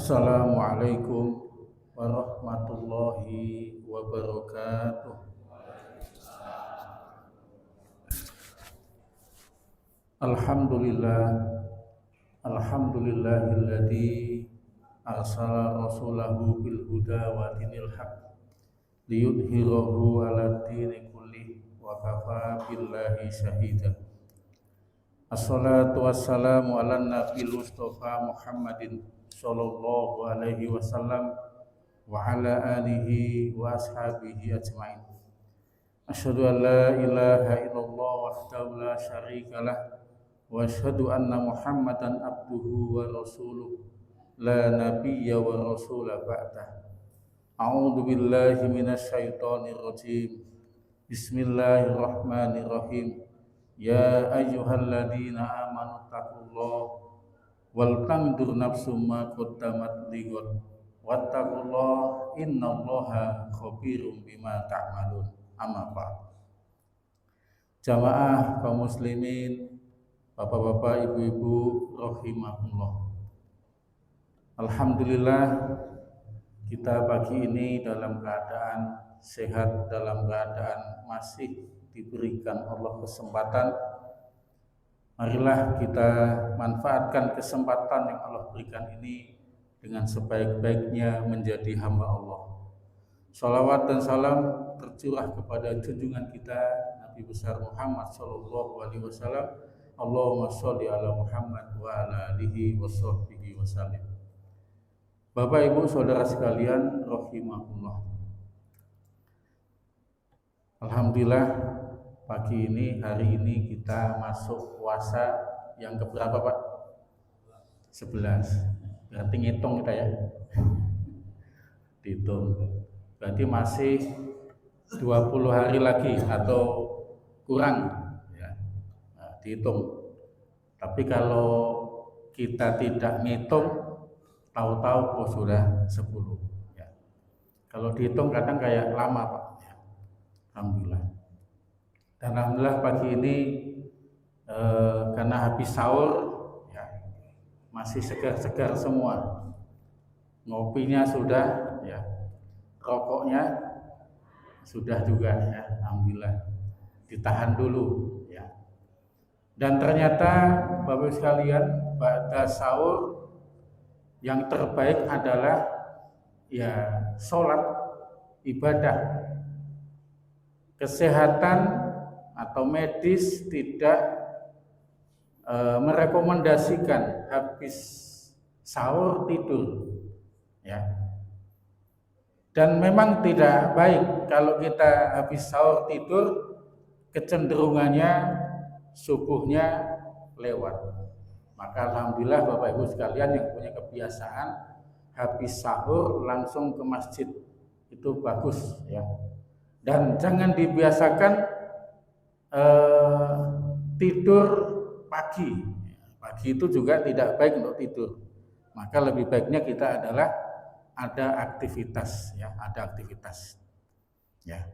Assalamualaikum warahmatullahi wabarakatuh. Alhamdulillah, alhamdulillahilladzi arsala rasulahu bil huda wa dinil haq liyudhhirahu 'ala dini kulli wa kafa billahi syahida. Assalatu wassalamu ala nabiyil mustafa Muhammadin sallallahu alaihi wasallam wa ala alihi wa ashabihi ajmain. Asyhadu an la ilaha illallah wahdahu la syarikalah wa asyhadu anna Muhammadan abduhu wa rasuluh la nabiyya wa rasula ba'dah. A'udzu billahi minasy syaithanir rajim. Bismillahirrahmanirrahim. Ya ayyuhalladzina amanu taqullaha wal tandur nafsum ma qaddamat lighad wattaqullaha innallaha khabirum bima ta'malun. Amma ba'd. Jamaah kaum muslimin, bapak-bapak, ibu-ibu rahimakumullah. Alhamdulillah kita pagi ini dalam keadaan sehat, dalam keadaan masih diberikan Allah kesempatan. Marilah kita manfaatkan kesempatan yang Allah berikan ini dengan sebaik-baiknya menjadi hamba Allah. Salawat dan salam tercurah kepada junjungan kita Nabi besar Muhammad sallallahu alaihi wasallam. Allahumma sholli ala Muhammad wa ala alihi washabbihi wasallim. Bapak Ibu saudara sekalian rahimakumullah. Alhamdulillah pagi ini, hari ini kita masuk puasa yang keberapa Pak? 11. Berarti ngitung kita ya. Dihitung. Berarti masih 20 hari lagi atau kurang ya. Nah, dihitung. Tapi kalau kita tidak ngitung, tahu-tahu sudah 10 ya. Kalau dihitung kadang kayak lama Pak ya. Alhamdulillah. Dan alhamdulillah pagi ini karena habis sahur ya, masih segar-segar semua. Ngopinya sudah ya, rokoknya sudah juga ya, alhamdulillah. Ditahan dulu ya. Dan ternyata Bapak sekalian, pada sahur yang terbaik adalah ya sholat, ibadah. Kesehatan atau medis tidak merekomendasikan habis sahur tidur ya. Dan memang tidak baik kalau kita habis sahur tidur, kecenderungannya subuhnya lewat. Maka alhamdulillah Bapak Ibu sekalian yang punya kebiasaan habis sahur langsung ke masjid, itu bagus ya. Dan jangan dibiasakan tidur pagi. Pagi itu juga tidak baik untuk tidur. Maka lebih baiknya kita adalah ada aktivitas ya, ada aktivitas. Ya.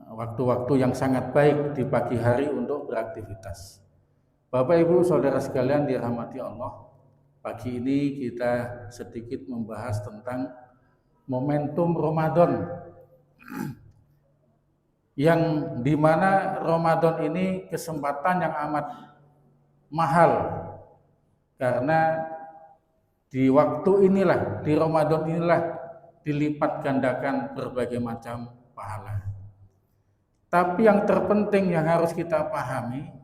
Waktu-waktu yang sangat baik di pagi hari untuk beraktivitas. Bapak Ibu saudara sekalian dirahmati Allah. Pagi ini kita sedikit membahas tentang momentum Ramadan. Yang dimana Ramadan ini kesempatan yang amat mahal, karena di waktu inilah, di Ramadan inilah dilipat gandakan berbagai macam pahala. Tapi yang terpenting yang harus kita pahami,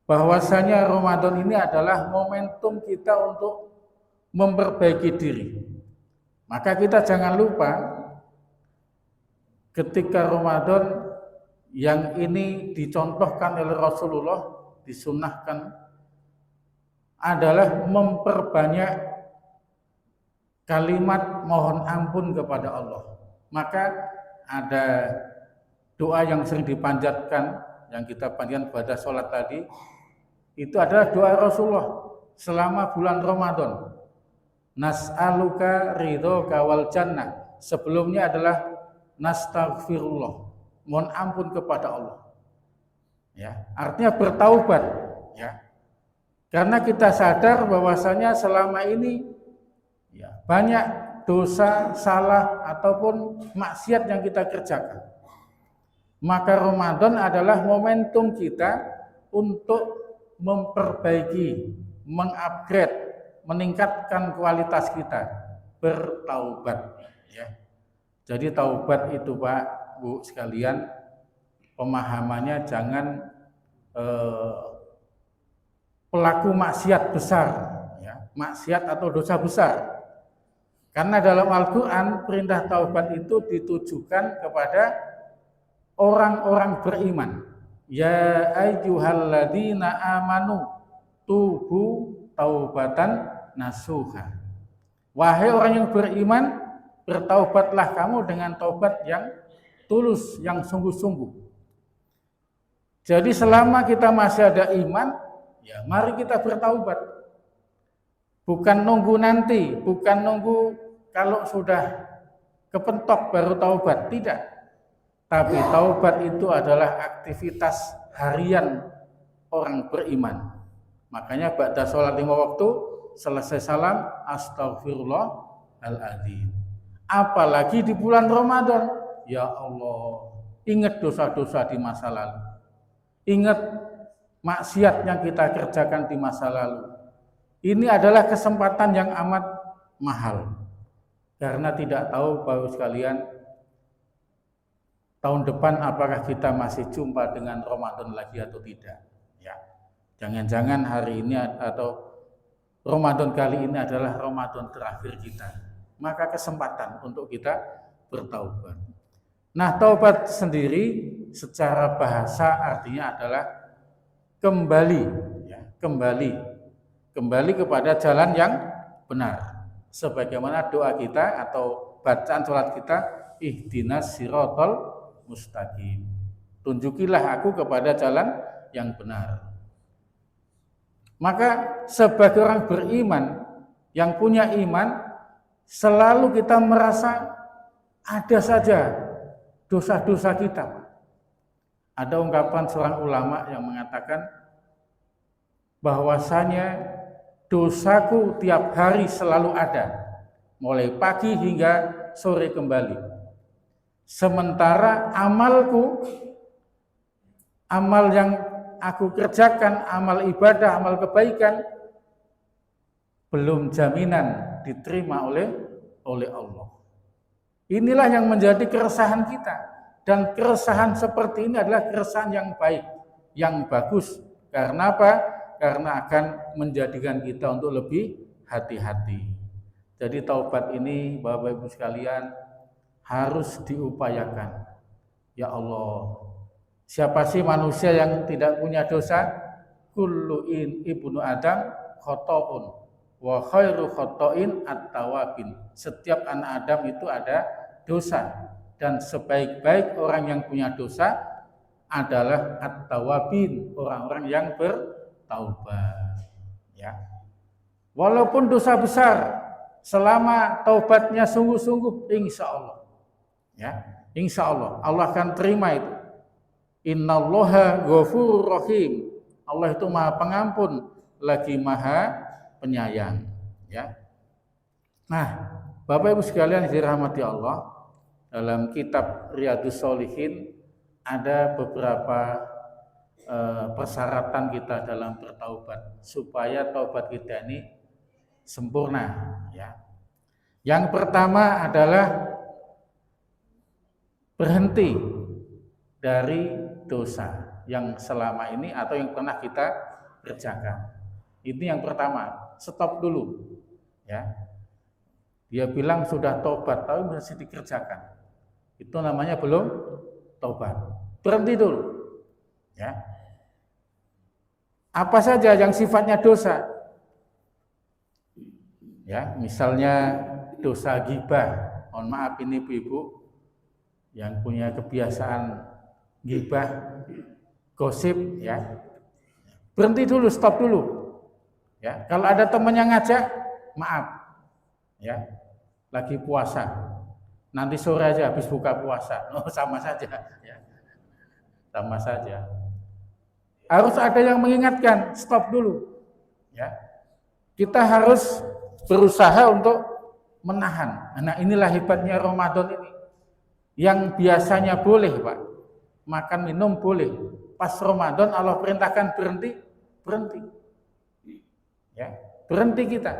bahwasanya Ramadan ini adalah momentum kita untuk memperbaiki diri. Maka kita jangan lupa ketika Ramadan yang ini dicontohkan oleh Rasulullah, disunnahkan adalah memperbanyak kalimat mohon ampun kepada Allah. Maka ada doa yang sering dipanjatkan, yang kita panjatkan pada sholat tadi, itu adalah doa Rasulullah selama bulan Ramadan. Nas'aluka ridhoka wal jannah. Sebelumnya adalah nastaghfirullah, mohon ampun kepada Allah. Ya, artinya bertaubat, ya. Karena kita sadar bahwasanya selama ini ya, banyak dosa, salah ataupun maksiat yang kita kerjakan. Maka Ramadan adalah momentum kita untuk memperbaiki, mengupgrade, meningkatkan kualitas kita, bertaubat. Ya. Jadi taubat itu Pak, Bu sekalian, pemahamannya jangan pelaku maksiat besar, ya, maksiat atau dosa besar. Karena dalam Al-Quran perintah taubat itu ditujukan kepada orang-orang beriman. Ya ayyuhalladzina amanu tubu taubatan nasuha. Wahai orang yang beriman, bertaubatlah kamu dengan taubat yang tulus, yang sungguh-sungguh. Jadi selama kita masih ada iman, ya mari kita bertaubat. Bukan nunggu nanti, bukan nunggu kalau sudah kepentok baru taubat, tidak. Tapi taubat itu adalah aktivitas harian orang beriman. Makanya ba'da sholat 5 waktu, selesai salam, astagfirullahaladzim. Apalagi di bulan Ramadan, ya Allah, ingat dosa-dosa di masa lalu. Ingat maksiat yang kita kerjakan di masa lalu. Ini adalah kesempatan yang amat mahal. Karena tidak tahu Bapak sekalian, tahun depan apakah kita masih jumpa dengan Ramadan lagi atau tidak. Ya. Jangan-jangan hari ini atau Ramadan kali ini adalah Ramadan terakhir kita. Maka kesempatan untuk kita bertaubat. Nah, taubat sendiri secara bahasa artinya adalah kembali, ya, kembali kepada jalan yang benar. Sebagaimana doa kita atau bacaan sholat kita, ihdinas siratal mustaqim. Tunjukilah aku kepada jalan yang benar. Maka sebagai orang beriman yang punya iman, selalu kita merasa ada saja dosa-dosa kita. Ada ungkapan seorang ulama yang mengatakan bahwasanya dosaku tiap hari selalu ada, mulai pagi hingga sore kembali. Sementara amalku, amal yang aku kerjakan, amal ibadah, amal kebaikan, belum jaminan diterima oleh Allah. Inilah yang menjadi keresahan kita. Dan keresahan seperti ini adalah keresahan yang baik, yang bagus. Karena apa? Karena akan menjadikan kita untuk lebih hati-hati. Jadi taubat ini Bapak Ibu sekalian harus diupayakan. Ya Allah, siapa sih manusia yang tidak punya dosa? Kullu ibnu Adam khotoun wa khairu khotoin at-tawabin. Setiap anak Adam itu ada dosa, dan sebaik-baik orang yang punya dosa adalah at-tawabin, orang-orang yang bertaubat. Ya. Walaupun dosa besar, selama taubatnya sungguh-sungguh, insya Allah, ya, insya Allah, Allah akan terima itu. Innallaha ghafurur rahim. Allah itu Maha Pengampun, lagi Maha Penyayang. Ya. Nah, Bapak Ibu sekalian dirahmati Allah, dalam kitab Riyadhus Shalihin ada beberapa persyaratan kita dalam bertaubat supaya taubat kita ini sempurna. Ya. Yang pertama adalah berhenti dari dosa yang selama ini atau yang pernah kita kerjakan. Ini yang pertama, stop dulu. Ya. Dia bilang sudah tobat, tapi masih dikerjakan. Itu namanya belum tobat. Berhenti dulu. Ya. Apa saja yang sifatnya dosa? Ya, misalnya dosa ghibah. Mohon maaf ini ibu-ibu yang punya kebiasaan ghibah, gosip, ya. Berhenti dulu, stop dulu. Ya, kalau ada teman yang ngajak, maaf. Ya. Lagi puasa. Nanti sore aja habis buka puasa. Oh, sama saja, ya. Sama saja. Harus ada yang mengingatkan, stop dulu. Ya. Kita harus berusaha untuk menahan. Nah, inilah hebatnya Ramadan ini. Yang biasanya boleh, Pak, makan minum boleh. Pas Ramadan Allah perintahkan berhenti, berhenti. Ya, berhenti kita.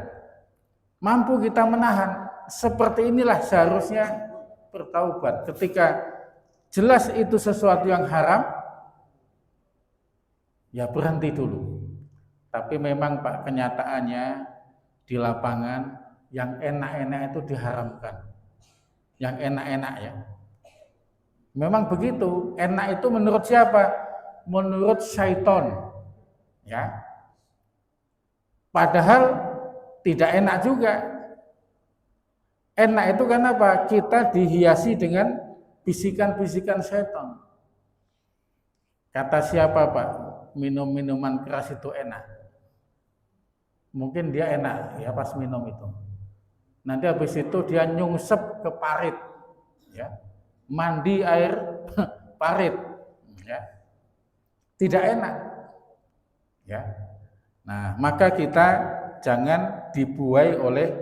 Mampu kita menahan. Seperti inilah seharusnya bertaubat. Ketika jelas itu sesuatu yang haram, ya berhenti dulu. Tapi memang Pak, kenyataannya di lapangan yang enak-enak itu diharamkan. Yang enak-enak ya. Memang begitu. Enak itu menurut siapa? Menurut syaiton. Ya. Padahal tidak enak juga. Enak itu kenapa? Kita dihiasi dengan bisikan-bisikan syaiton. Kata siapa, Pak? Minum minuman keras itu enak. Mungkin dia enak ya pas minum itu. Nanti habis itu dia nyungsep ke parit, ya, mandi air parit, ya, tidak enak, ya. Nah, maka kita jangan dibuai oleh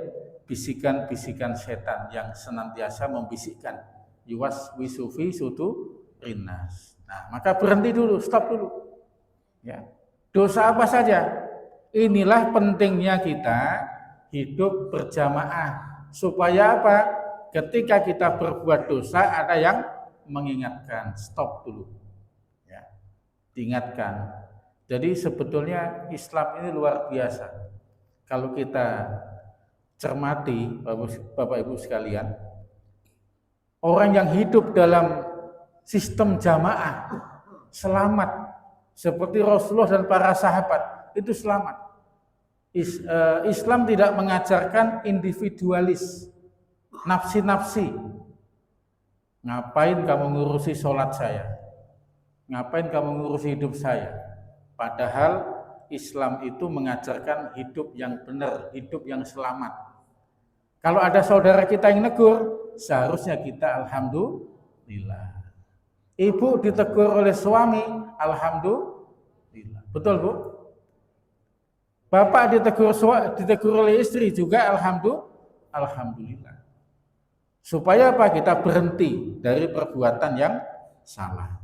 bisikan-bisikan setan yang senantiasa membisikkan yuwas wisufi sutu rinas. Nah, maka berhenti dulu, stop dulu, ya. Dosa apa saja? Inilah pentingnya kita hidup berjamaah. Supaya apa? Ketika kita berbuat dosa ada yang mengingatkan. Stop dulu. Ya, diingatkan. Jadi sebetulnya Islam ini luar biasa. Kalau kita cermati Bapak Ibu sekalian, orang yang hidup dalam sistem jamaah selamat seperti Rasulullah dan para sahabat itu selamat. Islam tidak mengajarkan individualis, nafsi-nafsi. Ngapain kamu ngurusi sholat saya? Ngapain kamu ngurusi hidup saya? Padahal Islam itu mengajarkan hidup yang benar, hidup yang selamat. Kalau ada saudara kita yang negur, seharusnya kita alhamdulillah. Ibu ditegur oleh suami, alhamdulillah. Betul, Bu? Bapak ditegur oleh istri juga alhamdulillah. Supaya apa? Kita berhenti dari perbuatan yang salah.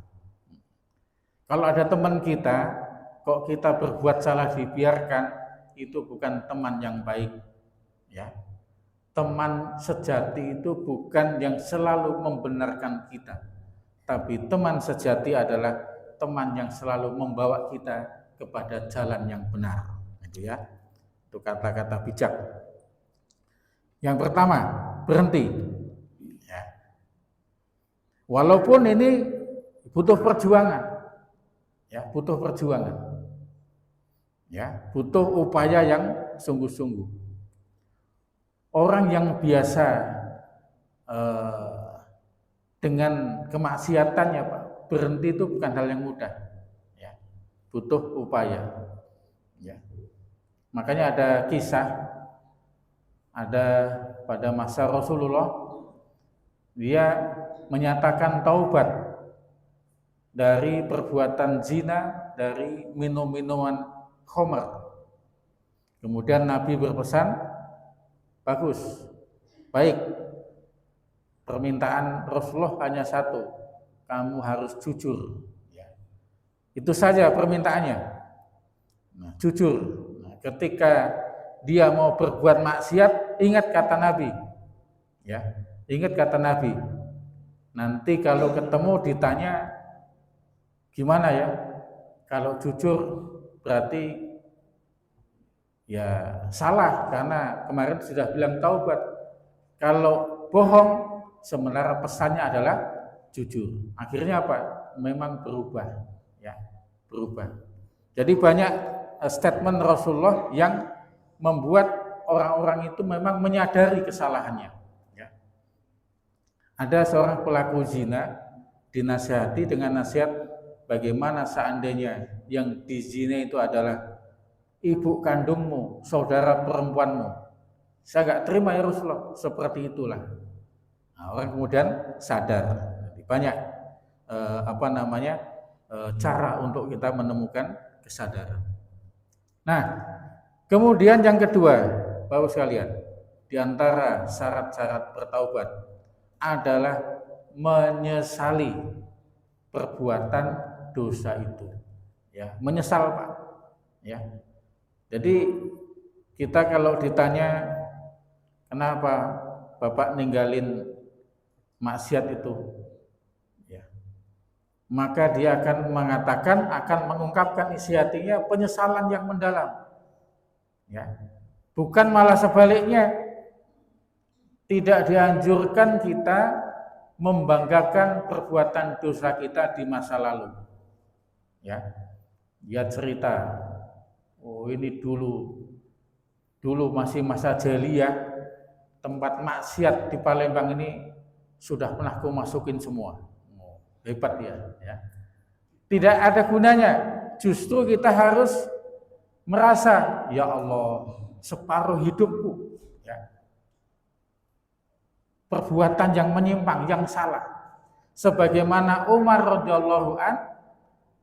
Kalau ada teman kita, kok kita berbuat salah dibiarkan, itu bukan teman yang baik. Ya. Teman sejati itu bukan yang selalu membenarkan kita. Tapi teman sejati adalah teman yang selalu membawa kita kepada jalan yang benar. Ya, itu kata-kata bijak. Yang pertama, berhenti. Ya. Walaupun ini butuh perjuangan, ya, butuh perjuangan, ya, butuh upaya yang sungguh-sungguh. Orang yang biasa dengan kemaksiatannya, Pak, berhenti itu bukan hal yang mudah, ya, butuh upaya. Ya. Makanya ada kisah, ada pada masa Rasulullah, dia menyatakan taubat dari perbuatan zina, dari minum-minuman khamr. Kemudian Nabi berpesan, bagus, baik, permintaan Rasulullah hanya satu, kamu harus jujur. Ya. Itu saja permintaannya, nah, jujur. Ketika dia mau berbuat maksiat, ingat kata Nabi. Ya, ingat kata Nabi. Nanti kalau ketemu ditanya gimana ya? Kalau jujur berarti ya salah karena kemarin sudah bilang taubat. Kalau bohong sebenarnya pesannya adalah jujur. Akhirnya apa? Memang berubah, ya, berubah. Jadi banyak statement Rasulullah yang membuat orang-orang itu memang menyadari kesalahannya. Ya. Ada seorang pelaku zina dinasihati dengan nasihat bagaimana seandainya yang dizina itu adalah ibu kandungmu, saudara perempuanmu. Saya nggak terima ya Rasulullah, seperti itulah. Nah, orang kemudian sadar. Banyak cara untuk kita menemukan kesadaran. Nah, Kemudian yang kedua, Bapak sekalian, di antara syarat-syarat bertaubat adalah menyesali perbuatan dosa itu. Ya, menyesal, Pak. Ya. Jadi kita kalau ditanya kenapa Bapak ninggalin maksiat itu, ya, maka dia akan mengatakan, akan mengungkapkan isi hatinya penyesalan yang mendalam. Ya. Bukan malah sebaliknya, tidak dianjurkan kita membanggakan perbuatan dosa kita di masa lalu. Ya. Dia cerita, oh ini dulu masih masa jahiliyah, tempat maksiat di Palembang ini sudah pernah aku masukin semua. Oh, hebat dia, ya. Tidak ada gunanya. Justru kita harus merasa, ya Allah, separuh hidupku, ya, perbuatan yang menyimpang, yang salah. Sebagaimana Umar radhiyallahu an,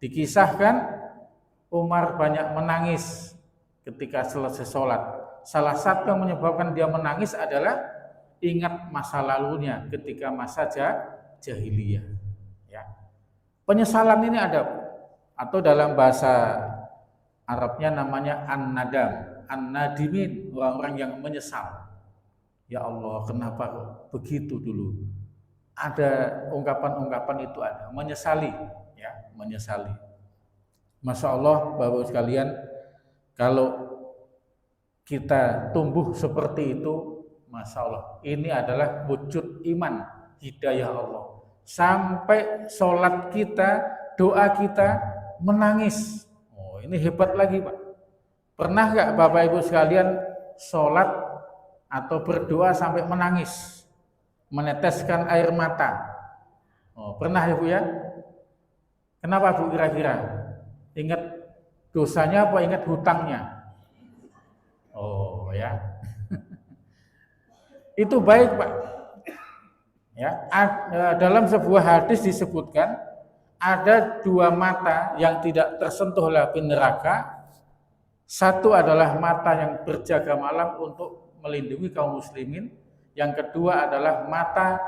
dikisahkan Umar banyak menangis ketika selesai sholat. Salah satu yang menyebabkan dia menangis adalah ingat masa lalunya ketika masa jahiliyah. Ya. Penyesalan ini ada, atau dalam bahasa Arabnya namanya an-nadam, an-nadimin, orang-orang yang menyesal. Ya Allah, kenapa kok begitu dulu? Ada ungkapan-ungkapan itu ada, menyesali, ya, menyesali. Masya Allah, Bapak sekalian, kalau kita tumbuh seperti itu, Masya Allah, ini adalah wujud iman, hidayah Allah. Sampai sholat kita, doa kita menangis. Oh, ini hebat lagi, Pak. Pernah nggak Bapak Ibu sekalian sholat atau berdoa sampai menangis, meneteskan air mata? Oh, pernah ya Bu ya? Kenapa Bu kira-kira? Ingat dosanya apa ingat hutangnya? Oh ya. Itu baik, Pak. Ya, dalam sebuah hadis disebutkan ada dua mata yang tidak tersentuh oleh api neraka. Satu adalah mata yang berjaga malam untuk melindungi kaum muslimin. Yang kedua adalah mata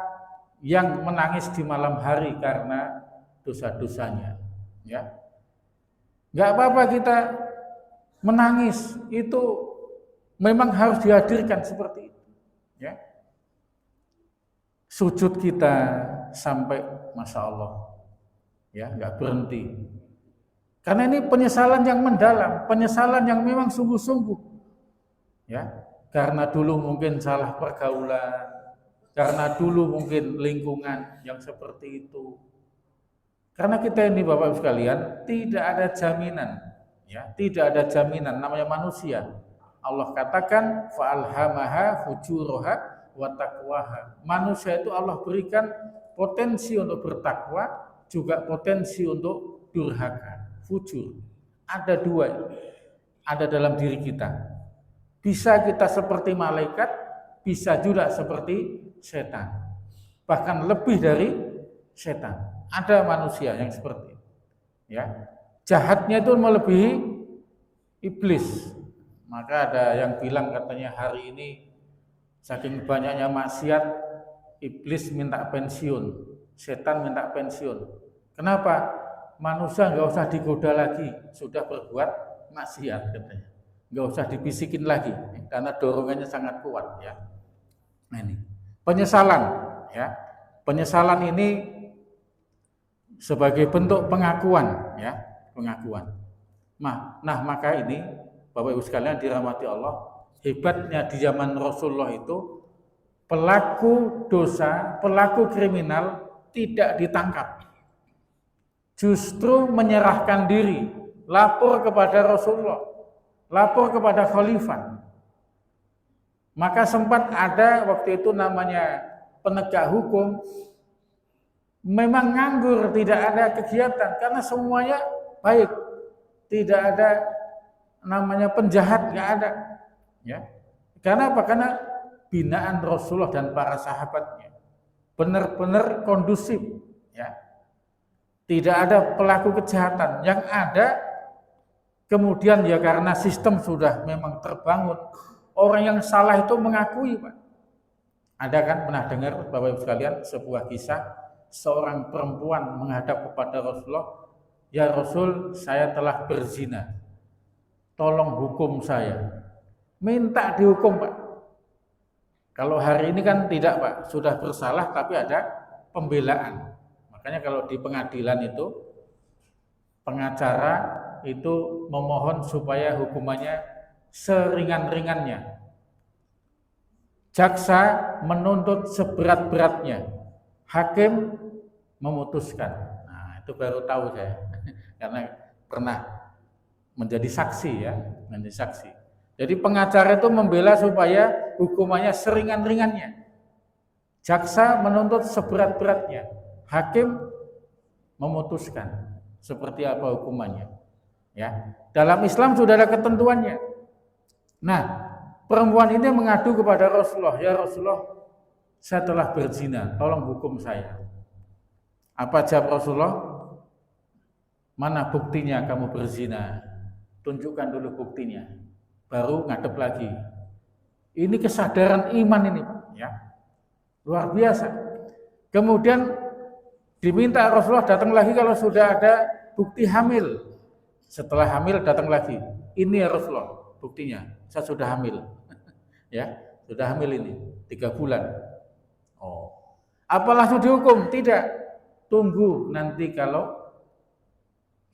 yang menangis di malam hari karena dosa-dosanya. Ya. Nggak apa-apa kita menangis, itu memang harus dihadirkan seperti itu. Ya. Sujud kita sampai Masya Allah, ya, nggak berhenti. Karena ini penyesalan yang mendalam, penyesalan yang memang sungguh-sungguh. Ya, karena dulu mungkin salah pergaulan, karena dulu mungkin lingkungan yang seperti itu. Karena kita ini Bapak Ibu sekalian tidak ada jaminan, ya, tidak ada jaminan, namanya manusia. Allah katakan fa'alhamaha fujuraha wa taqwaha. Manusia itu Allah berikan potensi untuk bertakwa, juga potensi untuk durhaka, fujur. Ada dua, ada dalam diri kita. Bisa kita seperti malaikat, bisa juga seperti setan. Bahkan lebih dari setan. Ada manusia yang seperti itu. Ya. Jahatnya itu melebihi iblis. Maka ada yang bilang katanya hari ini saking banyaknya maksiat, iblis minta pensiun, setan minta pensiun. Kenapa? Manusia nggak usah digoda lagi, sudah berbuat maksiat katanya. Nggak usah dibisikin lagi, karena dorongannya sangat kuat. Ya. Nah ini penyesalan, ya, penyesalan ini sebagai bentuk pengakuan, ya, pengakuan. Nah, maka ini Bapak Ibu sekalian dirahmati Allah, hebatnya di zaman Rasulullah itu pelaku dosa, pelaku kriminal tidak ditangkap. Justru menyerahkan diri, lapor kepada Rasulullah, lapor kepada khalifah. Maka sempat ada waktu itu namanya penegak hukum memang nganggur, tidak ada kegiatan karena semuanya baik, tidak ada namanya penjahat, nggak ada, ya. Karena apa? Karena binaan Rasulullah dan para sahabatnya benar-benar kondusif, ya. Tidak ada pelaku kejahatan, yang ada Kemudian ya karena sistem sudah memang terbangun, orang yang salah itu mengakui, Pak. Ada kan pernah dengar Bapak Ibu sekalian sebuah kisah seorang perempuan menghadap kepada Rasulullah, "Ya Rasul, saya telah berzina. Tolong hukum saya." Minta dihukum, Pak. Kalau hari ini kan tidak, Pak. Sudah bersalah tapi ada pembelaan. Makanya kalau di pengadilan itu pengacara itu memohon supaya hukumannya seringan-ringannya. Jaksa menuntut seberat-beratnya. Hakim memutuskan. Nah, itu baru tahu saya. Karena pernah menjadi saksi ya, menjadi saksi. Jadi pengacara itu membela supaya hukumannya seringan-ringannya. Jaksa menuntut seberat-beratnya. Hakim memutuskan seperti apa hukumannya. Ya, dalam Islam sudah ada ketentuannya. Nah, perempuan ini mengadu kepada Rasulullah, "Ya Rasulullah, saya telah berzina, tolong hukum saya." Apa jawab Rasulullah? "Mana buktinya kamu berzina? Tunjukkan dulu buktinya." Baru ngadep lagi. Ini kesadaran iman ini, Pak, ya. Luar biasa. Kemudian diminta Rasulullah datang lagi kalau sudah ada bukti hamil. Setelah hamil datang lagi. "Ini ya Rasulullah buktinya, saya sudah hamil." Ya, sudah hamil ini 3 bulan. Oh. Apa langsung dihukum? Tidak. Tunggu nanti kalau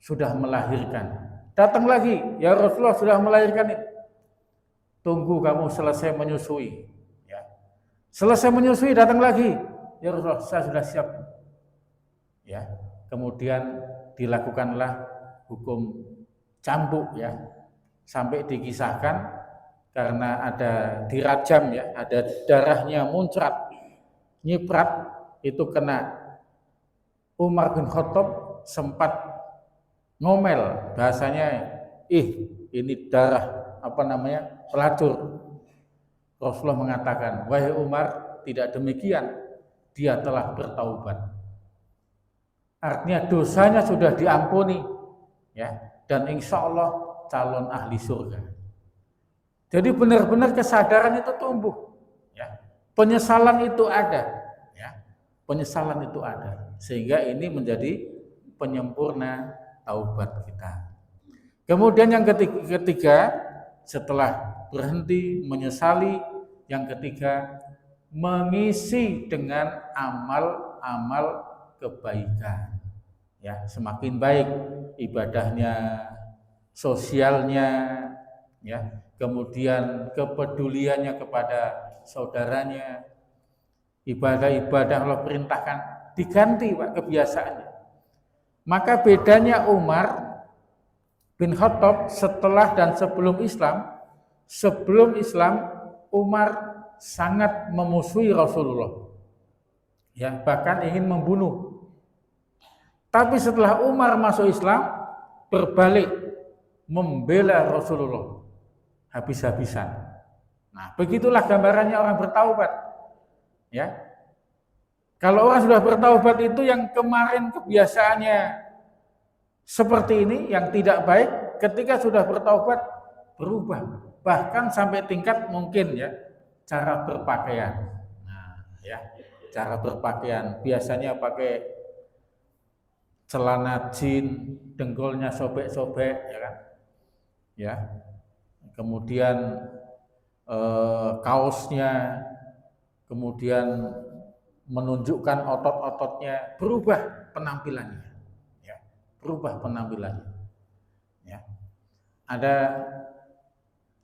sudah melahirkan. Datang lagi, "Ya Rasulullah sudah melahirkan ini." Tunggu kamu selesai menyusui. Ya. Selesai menyusui datang lagi. "Ya Rasulullah, saya sudah siap." Ya. Kemudian dilakukanlah hukum cambuk ya. Sampai dikisahkan karena ada dirajam ya, ada darahnya muncrat, nyiprat, itu kena. Umar bin Khattab sempat ngomel, bahasanya, ini darah pelacur." Rasulullah mengatakan, "Wahai Umar, tidak demikian, dia telah bertaubat." Artinya dosanya sudah diampuni ya, dan insya Allah calon ahli surga. Jadi benar-benar kesadaran itu tumbuh ya. Penyesalan itu ada ya. Penyesalan itu ada, sehingga ini menjadi penyempurna taubat kita. Kemudian yang ketiga, setelah berhenti menyesali, yang ketiga mengisi dengan amal-amal kebaikan. Ya, semakin baik ibadahnya, sosialnya, ya, kemudian kepeduliannya kepada saudaranya, ibadah-ibadah Allah perintahkan diganti, Pak, kebiasaannya. Maka bedanya Umar bin Khattab setelah dan sebelum Islam Umar sangat memusuhi Rasulullah. Ya, bahkan ingin membunuh. Tapi setelah Umar masuk Islam, berbalik membela Rasulullah habis-habisan. Nah, begitulah gambarannya orang bertaubat. Ya. Kalau orang sudah bertaubat itu yang kemarin kebiasaannya seperti ini, yang tidak baik, ketika sudah bertaubat berubah. Bahkan sampai tingkat mungkin ya cara berpakaian. Nah, ya, cara berpakaian biasanya pakai celana jin, dengkulnya sobek-sobek, ya kan? Ya. Kemudian kaosnya, kemudian menunjukkan otot-ototnya, berubah penampilannya. Ya, berubah penampilannya. Ya. Ada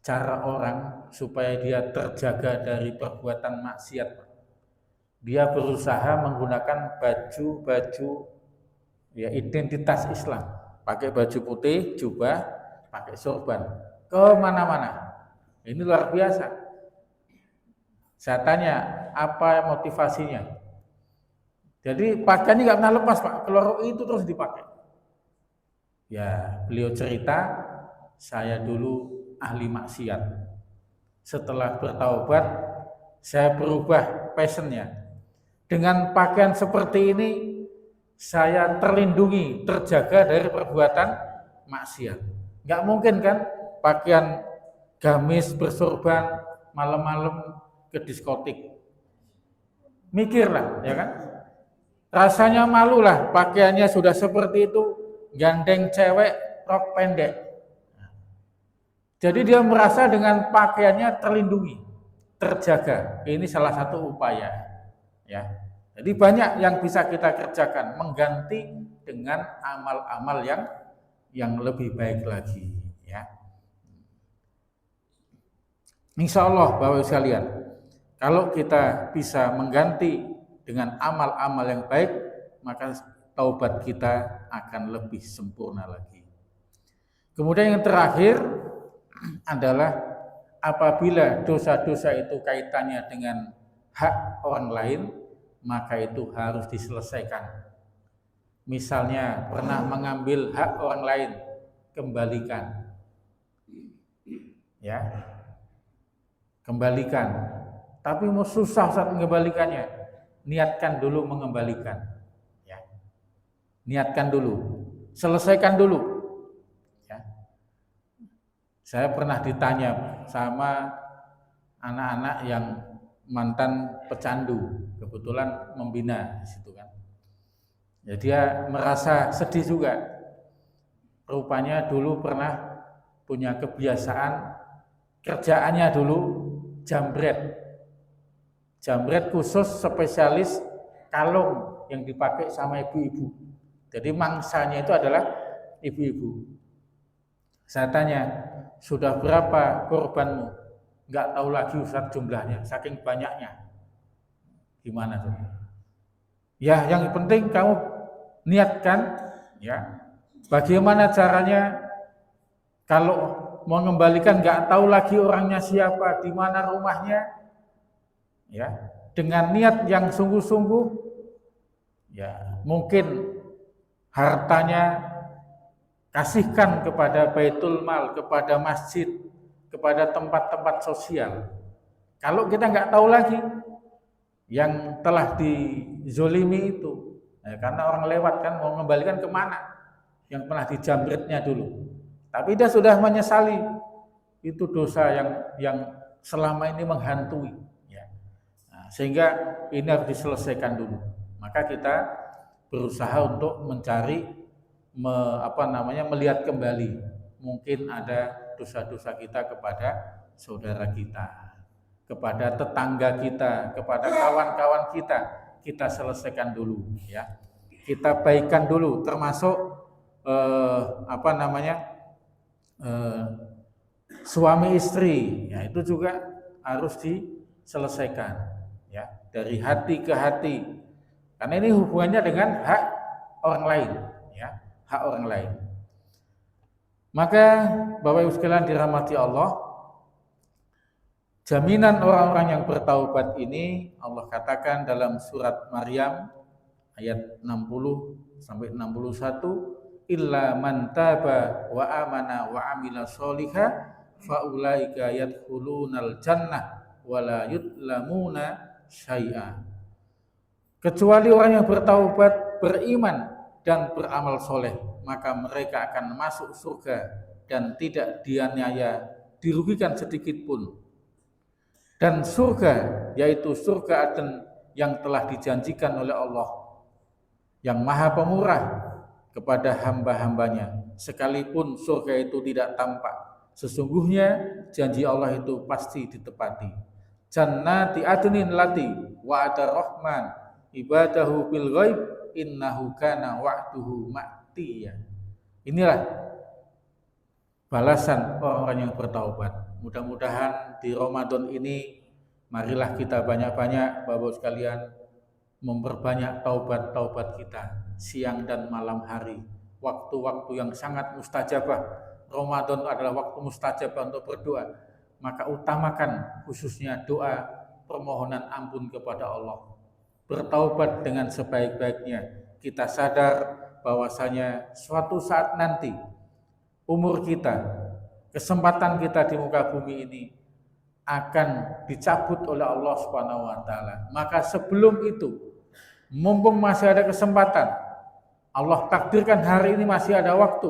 cara orang supaya dia terjaga dari perbuatan maksiat. Dia berusaha menggunakan baju-baju ya identitas Islam, pakai baju putih, jubah, pakai sorban, kemana-mana. Ini luar biasa. Saya tanya, apa motivasinya? Jadi pakaiannya nggak pernah lepas, Pak. Kalau itu terus dipakai. Ya, beliau cerita, saya dulu ahli maksiat. Setelah bertaubat, saya berubah passionnya. Dengan pakaian seperti ini, saya terlindungi, terjaga dari perbuatan maksiat. Nggak mungkin kan pakaian gamis bersorban malam-malam ke diskotik. Mikirlah, ya kan? Rasanya malu lah, pakaiannya sudah seperti itu, gandeng cewek rok pendek. Jadi dia merasa dengan pakaiannya terlindungi, terjaga. Ini salah satu upaya, ya. Jadi banyak yang bisa kita kerjakan, mengganti dengan amal-amal yang lebih baik lagi, ya. Insya Allah Bapak Ibu sekalian, kalau kita bisa mengganti dengan amal-amal yang baik, maka taubat kita akan lebih sempurna lagi. Kemudian yang terakhir adalah apabila dosa-dosa itu kaitannya dengan hak orang lain, maka itu harus diselesaikan. Misalnya pernah mengambil hak orang lain, kembalikan. Ya. Kembalikan. Tapi mau susah saat mengembalikannya, niatkan dulu mengembalikan. Ya. Niatkan dulu, selesaikan dulu. Ya. Saya pernah ditanya sama anak-anak yang mantan pecandu, kebetulan membina di situ kan. Ya, dia merasa sedih juga. Rupanya dulu pernah punya kebiasaan, kerjaannya dulu jambret. Jambret khusus spesialis kalung yang dipakai sama ibu-ibu. Jadi mangsanya itu adalah ibu-ibu. Saya tanya, sudah berapa korbanmu? Enggak tahu lagi Ustaz jumlahnya, saking banyaknya. Gimana tuh? Ya, yang penting kamu niatkan, ya. Bagaimana caranya? Kalau mau mengembalikan enggak tahu lagi orangnya siapa, di mana rumahnya, ya, dengan niat yang sungguh-sungguh, ya, mungkin hartanya kasihkan kepada Baitul Mal, kepada masjid, kepada tempat-tempat sosial. Kalau kita nggak tahu lagi yang telah dizolimi itu, ya, karena orang lewat kan mau mengembalikan kemana, yang pernah dijambretnya dulu. Tapi dia sudah menyesali itu dosa yang selama ini menghantui. Sehingga ini harus diselesaikan dulu. Maka kita berusaha untuk mencari melihat kembali. Mungkin ada dosa-dosa kita kepada saudara kita, kepada tetangga kita, kepada kawan-kawan kita selesaikan dulu, ya. Kita baikkan dulu, termasuk suami istri, ya, itu juga harus diselesaikan. Ya, dari hati ke hati, karena ini hubungannya dengan hak orang lain, ya, hak orang lain. Maka Bapak Ibu sekalian dirahmati Allah, jaminan orang-orang yang bertaubat ini Allah katakan dalam surat Maryam ayat 60 sampai 61, illa man taba wa amana wa amila sholiha faulaika yadkhulunal jannah wala yudlamuna syai'a. Kecuali orang yang bertaubat, beriman dan beramal soleh, maka mereka akan masuk surga dan tidak dianiaya, dirugikan sedikit pun. Dan surga, yaitu surga Aden yang telah dijanjikan oleh Allah yang Maha Pemurah kepada hamba-hambanya, sekalipun surga itu tidak tampak. Sesungguhnya janji Allah itu pasti ditepati. Jannati adnin lati wa'ada rahman ibadahu bil ghaib innahu kana wa'duhu ma'tiya. Inilah balasan orang-orang yang bertaubat. Mudah-mudahan di Ramadan ini marilah kita banyak-banyak Bapak sekalian memperbanyak taubat-taubat kita siang dan malam hari. Waktu-waktu yang sangat mustajabah. Ramadan adalah waktu mustajabah untuk berdoa. Maka utamakan khususnya doa permohonan ampun kepada Allah. Bertaubat dengan sebaik-baiknya. Kita sadar bahwasanya suatu saat nanti umur kita, kesempatan kita di muka bumi ini akan dicabut oleh Allah Subhanahu wa taala. Maka sebelum itu, mumpung masih ada kesempatan, Allah takdirkan hari ini masih ada waktu,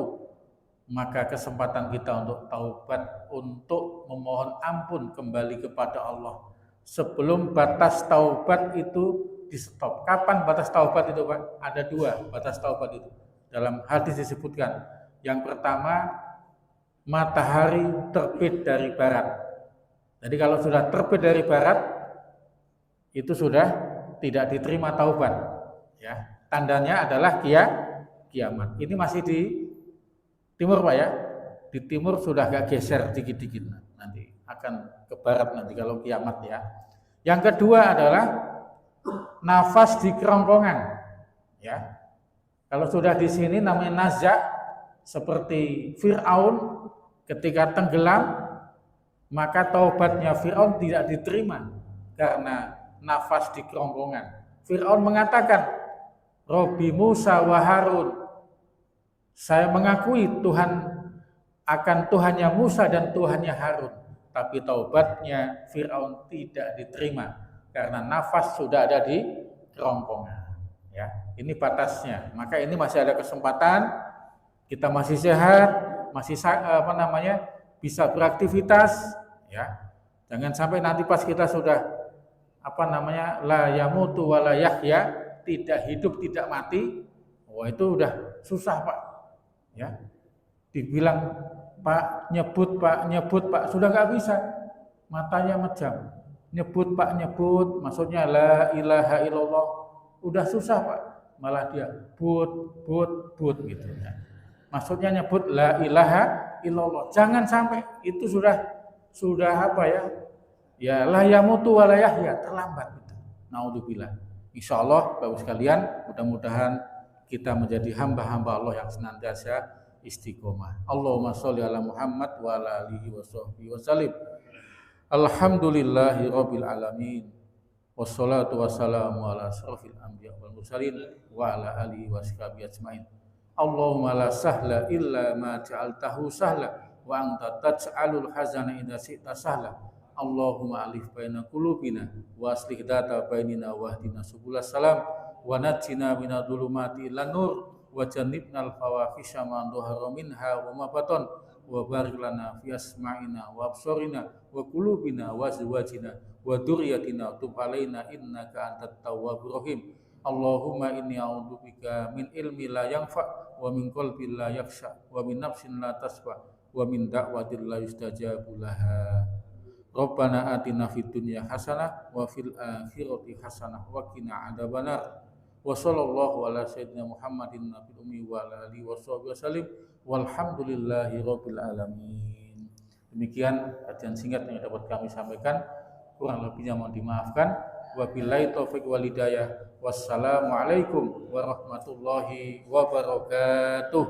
maka kesempatan kita untuk taubat, untuk memohon ampun kembali kepada Allah sebelum batas taubat itu di stop. Kapan batas taubat itu, Pak? Ada 2 batas taubat itu. Dalam hadis disebutkan. Yang pertama, matahari terbit dari barat. Jadi kalau sudah terbit dari barat, itu sudah tidak diterima taubat. Ya, tandanya adalah kiamat. Ini masih di timur, Pak ya. Di timur sudah agak geser dikit-dikit, nanti akan ke barat nanti kalau kiamat ya. Yang kedua adalah nafas di kerongkongan ya. Kalau sudah di sini namanya nazak, seperti Fir'aun ketika tenggelam, maka taubatnya Fir'aun tidak diterima karena nafas di kerongkongan. Fir'aun mengatakan, Robbi Musa wa Harun, saya mengakui Tuhan akan Tuhannya Musa dan Tuhannya Harun, tapi taubatnya Fir'aun tidak diterima karena nafas sudah ada di kerongkongan. Ya, ini batasnya. Maka ini masih ada kesempatan, kita masih sehat, masih bisa beraktivitas. Ya, jangan sampai nanti pas kita sudah la yamutu wa la yahya, tidak hidup tidak mati, wah itu udah susah, Pak. Ya, dibilang Pak nyebut Pak sudah nggak bisa, matanya mejam, nyebut Pak nyebut, maksudnya la ilaha illallah, udah susah Pak, malah dia but gitu ya. Maksudnya nyebut la ilaha illallah, jangan sampai itu sudah ya la yamutu wa la yahya, terlambat gitu. Naudzubillah. Insyaallah Bapak sekalian, mudah-mudahan kita menjadi hamba-hamba Allah yang senantiasa istiqomah. Allahumma sholli ala Muhammad wa ala alihi wa sahbihi wa sallim. Alhamdulillahi rabbil alamin. Wassalatu wassalamu ala asrofil anbiya wal mursalin wa ala alihi wa sahbihi ajmain. Allahumma la sahla illa ma ja'altahu sahla wa anta taj'alul hazana idza syi'ta sahla. Allahumma alif baina qulubina wa aslih data bainina wa hdina subulas salam wa najjina minadh dhulumati ilan nur wa jannibnal fawahisha ma dhahara minha wa ma batan wa barik lana fi asma'ina wa absarina wa qulubina wa azwajina wa dzurriyyatina tub alaina innaka antat tawwabur rahim. Allahumma inni a'udzubika min ilmi la yanfa wa min qalbin la yakhsha wa min nafsin la tasfa wa min da'watin la yustajabu laha. Rabbana atina fid dunya hasanah wa fil akhirati hasanah wa qina adzabannar. Wa sallallahu ala sayyidina Muhammadin nabiyil ummi wa ala alihi washabihi wasallim walhamdulillahi rabbil alamin. Demikian kajian singkat yang dapat kami sampaikan, kurang lebihnya mohon dimaafkan. Wabillahi taufiq wal hidayah. Wassalamualaikum warahmatullahi wabarakatuh.